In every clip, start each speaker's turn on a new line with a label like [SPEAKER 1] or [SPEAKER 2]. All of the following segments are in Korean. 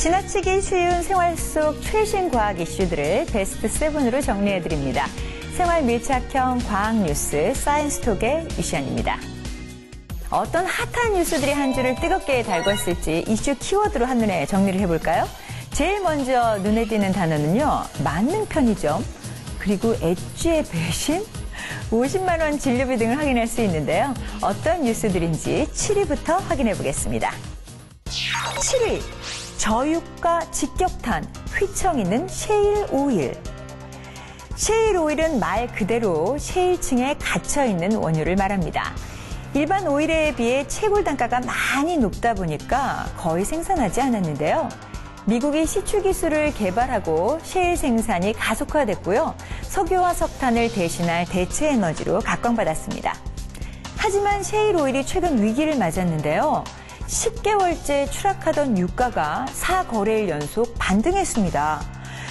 [SPEAKER 1] 지나치기 쉬운 생활 속 최신 과학 이슈들을 베스트 7으로 정리해드립니다. 생활 밀착형 과학 뉴스 사이언스톡의 유시안입니다. 어떤 핫한 뉴스들이 한 주를 뜨겁게 달궜을지 이슈 키워드로 한눈에 정리를 해볼까요? 제일 먼저 눈에 띄는 단어는요, 만능 편의점, 그리고 엣지의 배신? 50만 원 진료비 등을 확인할 수 있는데요. 어떤 뉴스들인지 7위부터 확인해 보겠습니다. 7위, 저유가 직격탄, 휘청 있는 셰일 오일. 셰일 오일은 말 그대로 셰일층에 갇혀있는 원유를 말합니다. 일반 오일에 비해 채굴 단가가 많이 높다 보니까 거의 생산하지 않았는데요. 미국이 시추 기술을 개발하고 셰일 생산이 가속화됐고요. 석유와 석탄을 대신할 대체 에너지로 각광받았습니다. 하지만 셰일 오일이 최근 위기를 맞았는데요. 10개월째 추락하던 유가가 4거래일 연속 반등했습니다.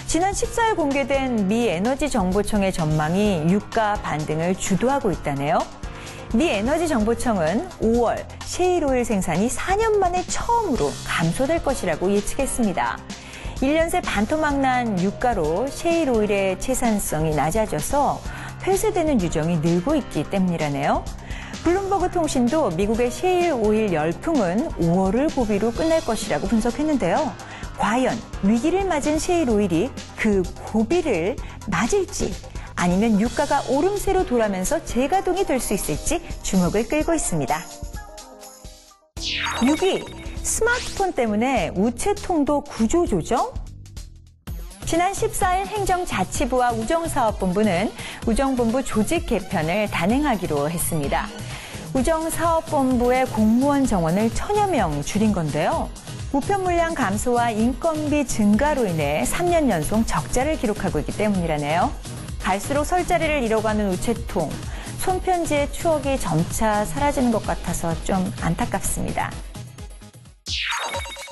[SPEAKER 1] 지난 14일 공개된 미 에너지 정보청의 전망이 유가 반등을 주도하고 있다네요. 미 에너지 정보청은 5월 셰일 오일 생산이 4년 만에 처음으로 감소될 것이라고 예측했습니다. 1년 새 반토막난 유가로 셰일 오일의 채산성이 낮아져서 폐쇄되는 유정이 늘고 있기 때문이라네요. 블룸버그 통신도 미국의 셰일 오일 열풍은 5월을 고비로 끝날 것이라고 분석했는데요. 과연 위기를 맞은 셰일 오일이 그 고비를 맞을지 아니면 유가가 오름세로 돌아면서 재가동이 될 수 있을지 주목을 끌고 있습니다. 6위, 스마트폰 때문에 우체통도 구조조정? 지난 14일 행정자치부와 우정사업본부는 우정본부 조직 개편을 단행하기로 했습니다. 우정사업본부의 공무원 정원을 1000여 명 줄인 건데요. 우편 물량 감소와 인건비 증가로 인해 3년 연속 적자를 기록하고 있기 때문이라네요. 갈수록 설 자리를 잃어가는 우체통, 손편지의 추억이 점차 사라지는 것 같아서 좀 안타깝습니다.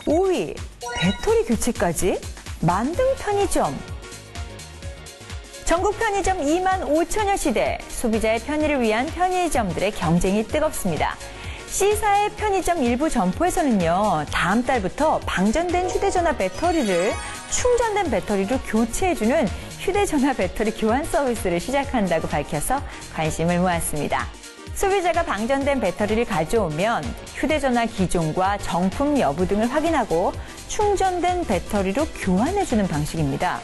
[SPEAKER 1] 5위, 배터리 교체까지? 만능 편의점. 전국 편의점 2만 5천여 시대, 소비자의 편의를 위한 편의점들의 경쟁이 뜨겁습니다. C사의 편의점 일부 점포에서는요, 다음 달부터 방전된 휴대전화 배터리를 충전된 배터리로 교체해주는 휴대전화 배터리 교환 서비스를 시작한다고 밝혀서 관심을 모았습니다. 소비자가 방전된 배터리를 가져오면 휴대전화 기종과 정품 여부 등을 확인하고 충전된 배터리로 교환해주는 방식입니다.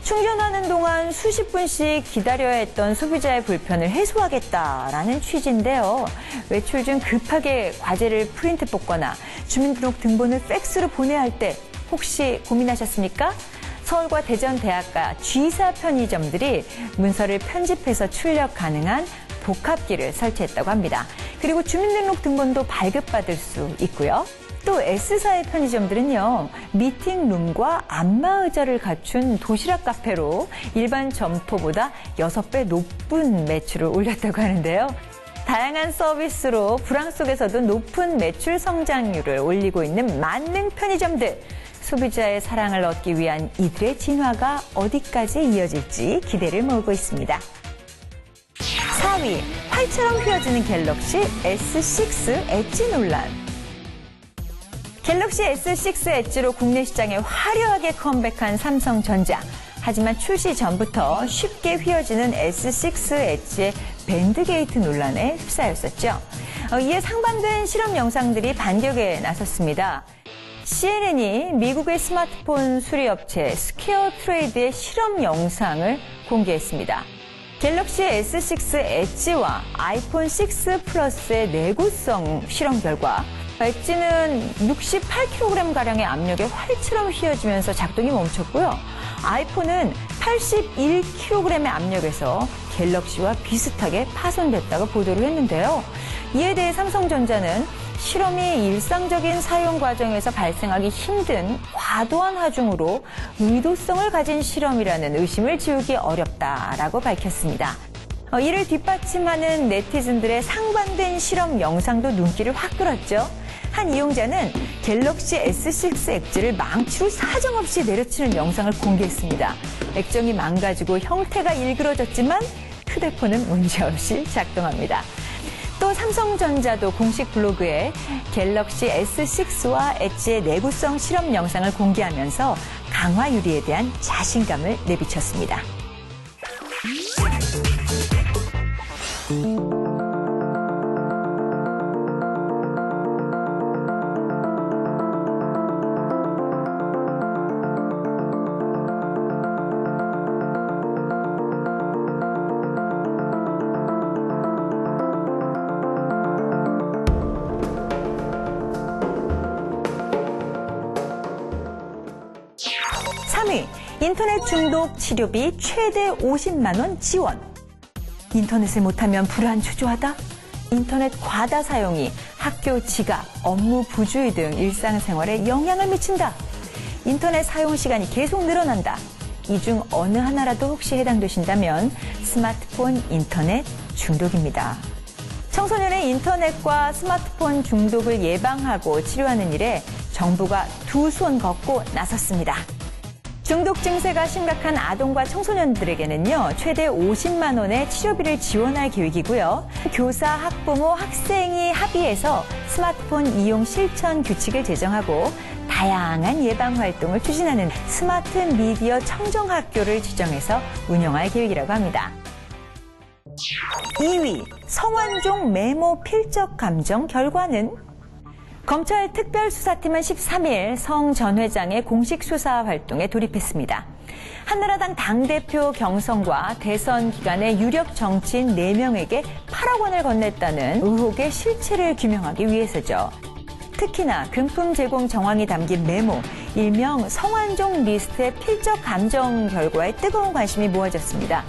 [SPEAKER 1] 충전하는 동안 수십 분씩 기다려야 했던 소비자의 불편을 해소하겠다라는 취지인데요. 외출 중 급하게 과제를 프린트 뽑거나 주민등록 등본을 팩스로 보내야 할 때 혹시 고민하셨습니까? 서울과 대전 대학가 G사 편의점들이 문서를 편집해서 출력 가능한 복합기를 설치했다고 합니다. 그리고 주민등록 등본도 발급받을 수 있고요. 또 S사의 편의점들은요, 미팅룸과 안마의자를 갖춘 도시락 카페로 일반 점포보다 6배 높은 매출을 올렸다고 하는데요. 다양한 서비스로 불황 속에서도 높은 매출 성장률을 올리고 있는 만능 편의점들. 소비자의 사랑을 얻기 위한 이들의 진화가 어디까지 이어질지 기대를 모으고 있습니다. 4위, 활처럼 휘어지는 갤럭시 S6 엣지 논란. 갤럭시 S6 엣지로 국내 시장에 화려하게 컴백한 삼성전자. 하지만 출시 전부터 쉽게 휘어지는 S6 엣지의 밴드게이트 논란에 휩싸였었죠. 이에 상반된 실험 영상들이 반격에 나섰습니다. CNN이 미국의 스마트폰 수리업체 스퀘어 트레이드의 실험 영상을 공개했습니다. 갤럭시 S6 엣지와 아이폰 6 플러스의 내구성 실험 결과 엣지는 68kg가량의 압력에 활처럼 휘어지면서 작동이 멈췄고요. 아이폰은 81kg의 압력에서 갤럭시와 비슷하게 파손됐다고 보도를 했는데요. 이에 대해 삼성전자는 실험이 일상적인 사용 과정에서 발생하기 힘든 과도한 하중으로 의도성을 가진 실험이라는 의심을 지우기 어렵다라고 밝혔습니다. 이를 뒷받침하는 네티즌들의 상반된 실험 영상도 눈길을 확 끌었죠. 한 이용자는 갤럭시 S6 엣지를 망치로 사정없이 내려치는 영상을 공개했습니다. 액정이 망가지고 형태가 일그러졌지만 휴대폰은 문제없이 작동합니다. 또 삼성전자도 공식 블로그에 갤럭시 S6와 엣지의 내구성 실험 영상을 공개하면서 강화 유리에 대한 자신감을 내비쳤습니다. 인터넷 중독 치료비 최대 50만 원 지원. 인터넷을 못하면 불안초조하다? 인터넷 과다 사용이 학교 지각, 업무 부주의 등 일상생활에 영향을 미친다. 인터넷 사용 시간이 계속 늘어난다. 이 중 어느 하나라도 혹시 해당되신다면 스마트폰 인터넷 중독입니다. 청소년의 인터넷과 스마트폰 중독을 예방하고 치료하는 일에 정부가 두 손 걷고 나섰습니다. 중독 증세가 심각한 아동과 청소년들에게는요, 최대 50만 원의 치료비를 지원할 계획이고요. 교사, 학부모, 학생이 합의해서 스마트폰 이용 실천 규칙을 제정하고 다양한 예방 활동을 추진하는 스마트 미디어 청정학교를 지정해서 운영할 계획이라고 합니다. 2위, 성완종 메모 필적 감정 결과는? 검찰 특별수사팀은 13일 성 전 회장의 공식 수사 활동에 돌입했습니다. 한나라당 당대표 경선과 대선 기간에 유력 정치인 4명에게 8억 원을 건넸다는 의혹의 실체를 규명하기 위해서죠. 특히나 금품 제공 정황이 담긴 메모, 일명 성완종 리스트의 필적 감정 결과에 뜨거운 관심이 모아졌습니다.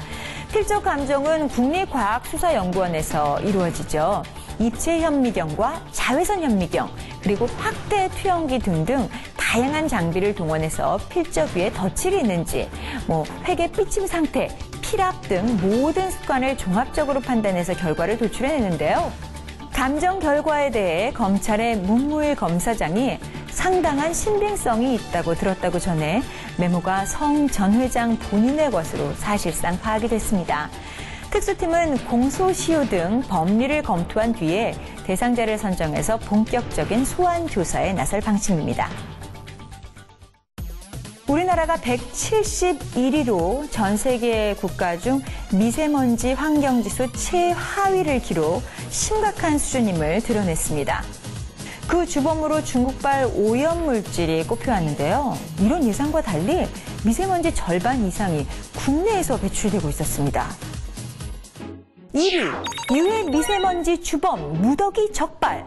[SPEAKER 1] 필적 감정은 국립과학수사연구원에서 이루어지죠. 입체 현미경과 자외선 현미경, 그리고 확대 투영기 등등 다양한 장비를 동원해서 필적 위에 덧칠이 있는지, 회계 삐침 상태, 피랍 등 모든 습관을 종합적으로 판단해서 결과를 도출해내는데요. 감정 결과에 대해 검찰의 문무일 검사장이 상당한 신빙성이 있다고 들었다고 전해 메모가 성 전 회장 본인의 것으로 사실상 파악이 됐습니다. 특수팀은 공소시효 등 법리를 검토한 뒤에 대상자를 선정해서 본격적인 소환 조사에 나설 방침입니다. 우리나라가 171위로 전 세계 국가 중 미세먼지 환경지수 최하위를 기록, 심각한 수준임을 드러냈습니다. 그 주범으로 중국발 오염물질이 꼽혀왔는데요. 이런 예상과 달리 미세먼지 절반 이상이 국내에서 배출되고 있었습니다. 1위, 유해 미세먼지 주범, 무더기 적발.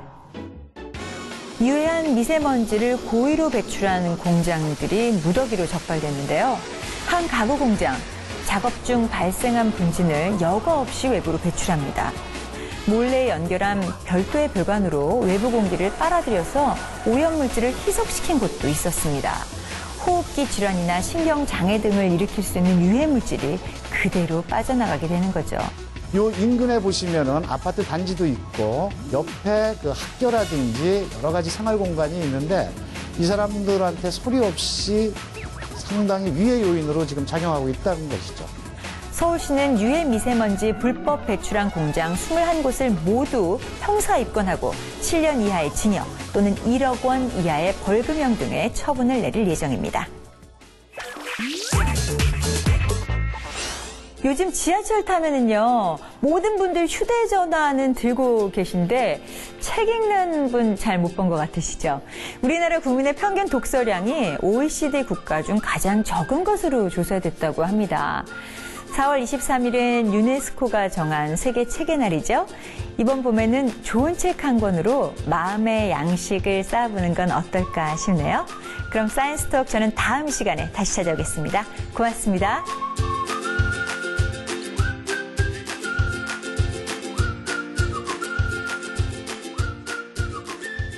[SPEAKER 1] 유해한 미세먼지를 고의로 배출하는 공장들이 무더기로 적발됐는데요. 한 가구 공장, 작업 중 발생한 분진을 여과 없이 외부로 배출합니다. 몰래 연결한 별도의 배관으로 외부 공기를 빨아들여서 오염물질을 희석시킨 곳도 있었습니다. 호흡기 질환이나 신경장애 등을 일으킬 수 있는 유해물질이 그대로 빠져나가게 되는 거죠.
[SPEAKER 2] 요 인근에 보시면은 아파트 단지도 있고 옆에 그 학교라든지 여러 가지 생활 공간이 있는데 이 사람들한테 소리 없이 상당히 위해 요인으로 지금 작용하고 있다는 것이죠.
[SPEAKER 1] 서울시는 유해 미세먼지 불법 배출한 공장 21곳을 모두 형사 입건하고 7년 이하의 징역 또는 1억 원 이하의 벌금형 등의 처분을 내릴 예정입니다. 요즘 지하철 타면은요, 모든 분들 휴대전화는 들고 계신데 책 읽는 분 잘 못 본 것 같으시죠? 우리나라 국민의 평균 독서량이 OECD 국가 중 가장 적은 것으로 조사됐다고 합니다. 4월 23일은 유네스코가 정한 세계 책의 날이죠. 이번 봄에는 좋은 책 한 권으로 마음의 양식을 쌓아보는 건 어떨까 싶네요. 그럼 사이언스톡 저는 다음 시간에 다시 찾아오겠습니다. 고맙습니다.